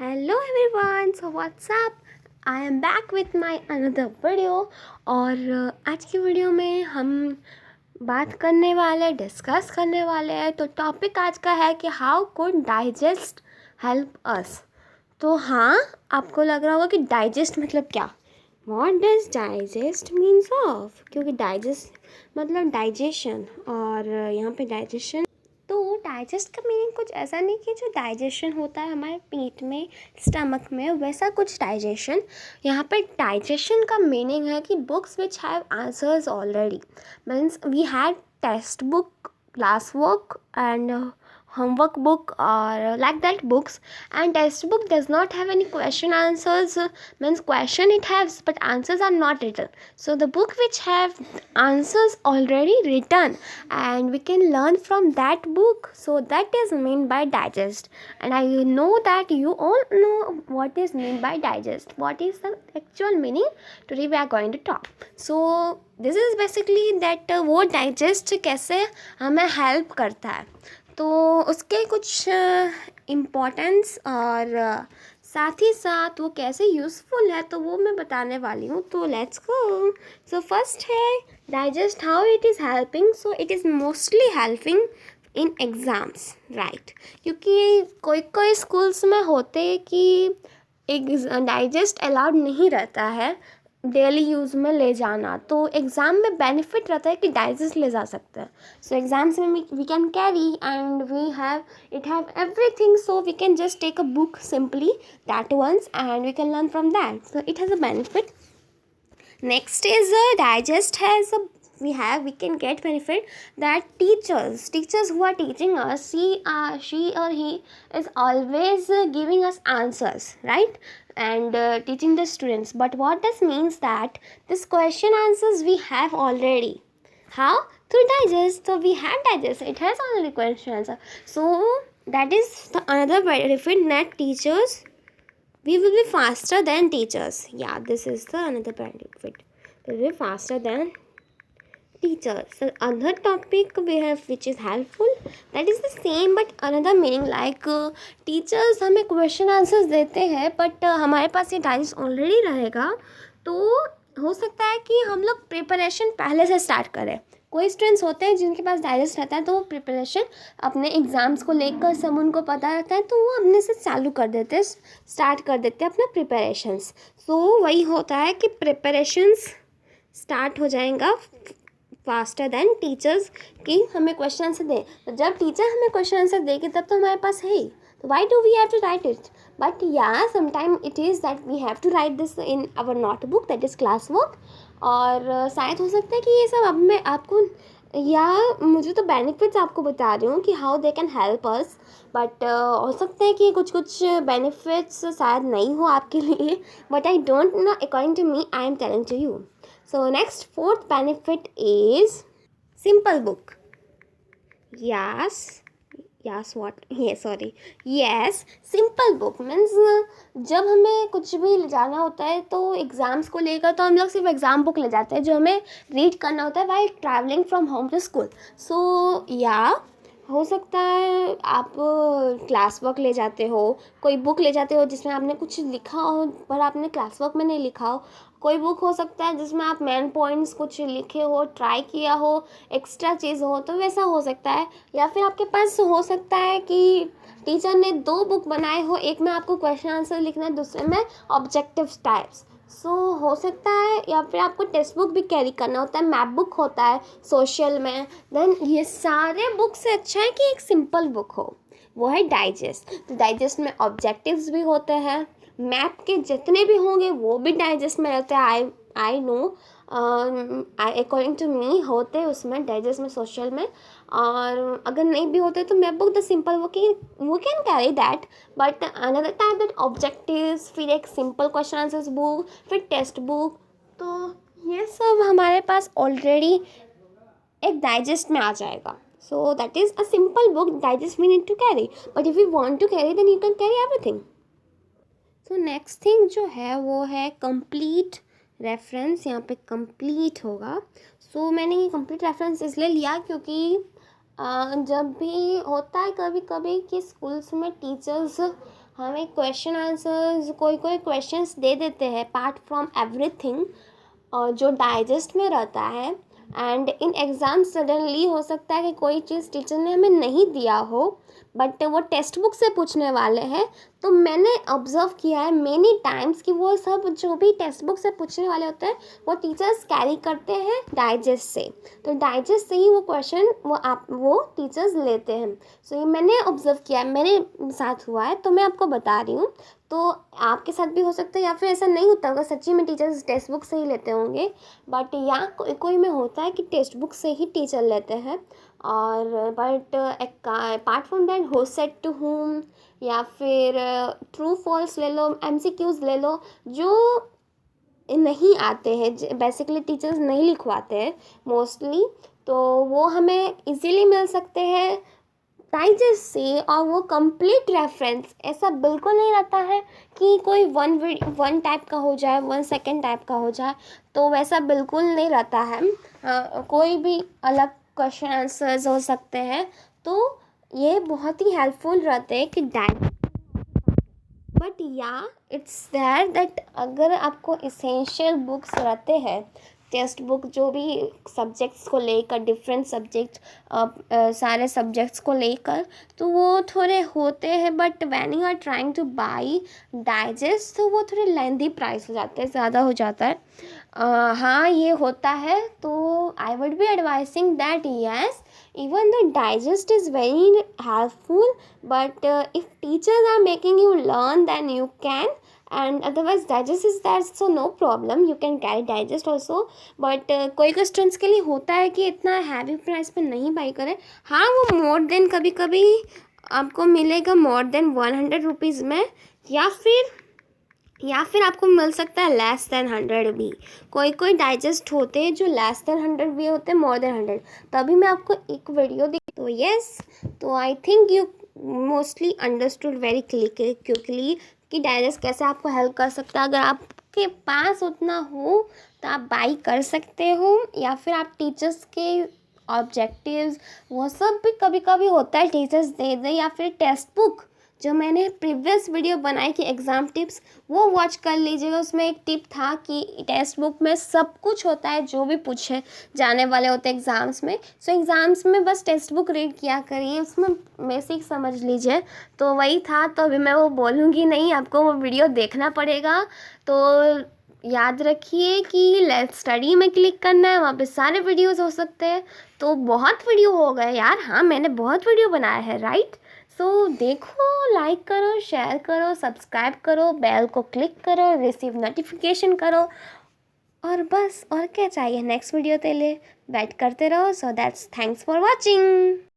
Hello everyone, so what's up. I am back with my another video. और आज की video में हम बात करने वाले डिस्कस करने वाले हैं। तो टॉपिक आज का है कि how could digest help us. तो हाँ, आपको लग रहा होगा कि डाइजेस्ट मतलब क्या, what does digest means of, क्योंकि डाइजेस्ट मतलब डाइजेशन, और यहाँ पे डाइजेशन। तो डाइजेस्ट का मीनिंग कुछ ऐसा नहीं कि जो डाइजेशन होता है हमारे पेट में, स्टमक में, वैसा कुछ डाइजेशन। यहाँ पे डाइजेशन का मीनिंग है कि books which have answers already, means we had text book, class work and homework book or like that books, and test book does not have any question answers, means question it has but answers are not written. So the book which have answers already written and we can learn from that book, so that is mean by digest. And I know that you all know what is mean by digest, what is the actual meaning. Today we are going to talk. So this is basically that वो digest कैसे हमें help करता है, तो उसके कुछ importance और साथ ही साथ वो कैसे यूज़फुल है तो वो मैं बताने वाली हूँ। तो लेट्स गो। सो फर्स्ट है digest, how it is helping. So it is mostly helping in exams, right. क्योंकि कोई कोई स्कूल्स में होते कि एक डाइजेस्ट अलाउड नहीं रहता है डेली यूज़ में ले जाना, तो एग्ज़ाम में बेनिफिट रहता है कि डाइजेस्ट ले जा सकते हैं। सो एग्ज़ाम्स में we can carry and we have it have everything, so we can just take a book simply that once and we can learn from that, so it has a benefit. Next is digest has a we can get benefit that teachers who are teaching us, she or he is always giving us answers, right, and teaching the students. But what this means that this question answers we have already. How? Through digest. So we have digest, it has already question answer. So that is the another benefit, that teachers, we will be faster than teachers. Yeah, this is the another benefit. We will be faster than teachers. So another topic we have which is helpful, that is the same but another meaning, like teachers हमें question answers देते हैं but हमारे पास ये digest already रहेगा, तो हो सकता है कि हम लोग प्रिपरेशन पहले से स्टार्ट करें. कोई स्टूडेंट्स होते हैं जिनके पास डाइजेस्ट रहता है तो वो प्रिपरेशन अपने एग्ज़ाम्स को लेकर सब उनको पता रहता है, तो वो अपने से चालू कर देते हैं, स्टार्ट कर देते हैं अपना प्रिपरेशंस. सो वही होता है कि प्रिपरेशंस स्टार्ट हो जाएगा फास्टर देन टीचर्स कि हमें क्वेश्चन आंसर दें. तो जब टीचर हमें क्वेश्चन आंसर देगी तब तो हमारे पास है ही, तो why do we have to write it. But या sometime it is that we have to write this in our notebook, that is class work. और शायद हो सकता है कि ये सब अब मैं आपको, या मुझे तो बेनिफिट्स आपको बता रही हूँ कि how they can help us, but हो सकता है कि कुछ कुछ बेनिफिट्स शायद नहीं हो आपके लिए, but I don't know, according to me I am telling to you. So next, fourth benefit is simple book. Yes, what? Yes, sorry. Yes, simple book means जब हमें कुछ भी ले जाना होता है तो एग्ज़ाम्स को लेकर तो हम लोग सिर्फ एग्ज़ाम बुक ले जाते हैं जो हमें रीड करना होता है while travelling from home to school. So या हो सकता है आप क्लास वर्क ले जाते हो, कोई बुक ले जाते हो जिसमें आपने कुछ लिखा हो पर आपने क्लास वर्क में नहीं लिखा हो. कोई बुक हो सकता है जिसमें आप मेन पॉइंट्स कुछ लिखे हो, ट्राई किया हो, एक्स्ट्रा चीज़ हो, तो वैसा हो सकता है. या फिर आपके पास हो सकता है कि टीचर ने 2 बुक बनाए हो, एक में आपको क्वेश्चन आंसर लिखना है, दूसरे में ऑब्जेक्टिव टाइप्स. सो हो सकता है, या फिर आपको टेक्स्ट बुक भी कैरी करना होता है, मैप बुक होता है सोशल में. देन ये सारे बुक से अच्छा है कि एक सिंपल बुक हो, वो है डाइजेस्ट. तो डाइजेस्ट में ऑब्जेक्टिव्स भी होते हैं, मैप के जितने भी होंगे वो भी डाइजेस्ट में रहते हैं. I know, according to me होते उसमें डाइजेस्ट में, सोशल में. और अगर नहीं भी होते तो मैप बुक द सिंपल वो can carry that. But another type that objectives, फिर एक सिंपल क्वेश्चन आंसर्स बुक, फिर टेक्स्ट बुक, तो ये सब हमारे पास ऑलरेडी एक डाइजेस्ट में आ जाएगा. So that is a simple book digest we need to carry, but if you want to carry then you can carry everything. तो नेक्स्ट थिंग जो है वो है कंप्लीट रेफरेंस. यहाँ पे कंप्लीट होगा. सो मैंने ये कंप्लीट रेफरेंस इसलिए लिया क्योंकि जब भी होता है कभी कभी कि स्कूल्स में टीचर्स हमें क्वेश्चन आंसर्स कोई क्वेश्चंस दे देते हैं पार्ट फ्रॉम एवरीथिंग, जो डाइजेस्ट में रहता है। एंड इन एग्ज़ाम सडनली हो सकता है कि कोई चीज़ टीचर ने हमें नहीं दिया हो, बट वो टेक्स्ट बुक से पूछने वाले हैं। तो मैंने ऑब्ज़र्व किया है मेनी टाइम्स कि वो सब जो भी टेक्स्ट बुक से पूछने वाले होते हैं वो टीचर्स कैरी करते हैं डाइजेस्ट से। तो डाइजेस्ट से ही वो क्वेश्चन वो टीचर्स लेते हैं। सो ये मैंने ऑब्ज़र्व किया है, मेरे साथ हुआ है, तो मैं आपको बता रही हूँ। तो आपके साथ भी हो सकता है, या फिर ऐसा नहीं होता होगा, सच्ची में टीचर्स टेक्स्ट बुक से ही लेते होंगे, बट या कोई में होता है कि टेक्स्ट बुक से ही टीचर लेते हैं। और but apart from that who said to whom, या फिर ट्रू फॉल्स ले लो, एमसीक्यूज ले लो, जो नहीं आते हैं, बेसिकली टीचर्स नहीं लिखवाते हैं मोस्टली, तो वो हमें इजीली मिल सकते हैं डाइजेस्ट से। और वो कंप्लीट रेफरेंस ऐसा बिल्कुल नहीं रहता है कि कोई वन टाइप का हो जाए, 1 सेकेंड टाइप का हो जाए, तो वैसा बिल्कुल नहीं रहता है। कोई भी अलग क्वेश्चन आंसर्स हो सकते हैं, तो ये बहुत ही हेल्पफुल रहते हैं कि बट या इट्स देयर दैट अगर आपको इसेंशियल बुक्स रहते हैं, टेक्स्ट बुक जो भी सब्जेक्ट्स को लेकर, डिफरेंट सब्जेक्ट, सारे सब्जेक्ट्स को लेकर, तो वो थोड़े होते हैं, but when you are trying to buy digest तो वो थोड़े लेंदी प्राइस हो जाते हैं, ज़्यादा हो जाता है। हाँ ये होता है, तो I would be advising that yes, even the digest is very helpful, but if teachers are making you learn then you can, and otherwise digest is there, so no problem, you can carry digest also, but कोई students के लिए होता है कि इतना heavy price पे नहीं by करें। हाँ वो मोर देन कभी कभी आपको मिलेगा मोर देन 100 रुपीज़ में, या फिर आपको मिल सकता है लेस देन 100 भी। कोई डाइजेस्ट होते हैं जो लेस देन 100 भी होते हैं, मोर देन 100, तभी मैं आपको एक वीडियो दी। तो यस, तो I think you mostly understood very quickly कि डाइजेस्ट कैसे आपको हेल्प कर सकता है। अगर आपके पास उतना हो तो आप बाई कर सकते हो, या फिर आप टीचर्स के ऑब्जेक्टिव्स वो सब भी कभी कभी होता है टीचर्स दे दें, या फिर टेक्स्ट बुक जो मैंने प्रीवियस वीडियो बनाई कि एग्ज़ाम टिप्स, वो वॉच कर लीजिएगा। उसमें एक टिप था कि टेक्स्ट बुक में सब कुछ होता है जो भी पूछे जाने वाले होते हैं एग्ज़ाम्स में। सो एग्ज़ाम्स में बस टेक्स्ट बुक रीड किया करिए, उसमें बेसिक समझ लीजिए। तो वही था, तो अभी मैं वो बोलूँगी नहीं, आपको वो वीडियो देखना पड़ेगा। तो याद रखिए कि लेट्स स्टडी में क्लिक करना है, वहाँ पे सारे वीडियोस हो सकते हैं। तो बहुत वीडियो हो गए यार, हाँ मैंने बहुत वीडियो बनाया है, राइट। सो देखो, लाइक करो, शेयर करो, सब्सक्राइब करो, बेल को क्लिक करो, रिसीव नोटिफिकेशन करो, और बस और क्या चाहिए। नेक्स्ट वीडियो के लिए वेट करते रहो। So that's thanks for watching.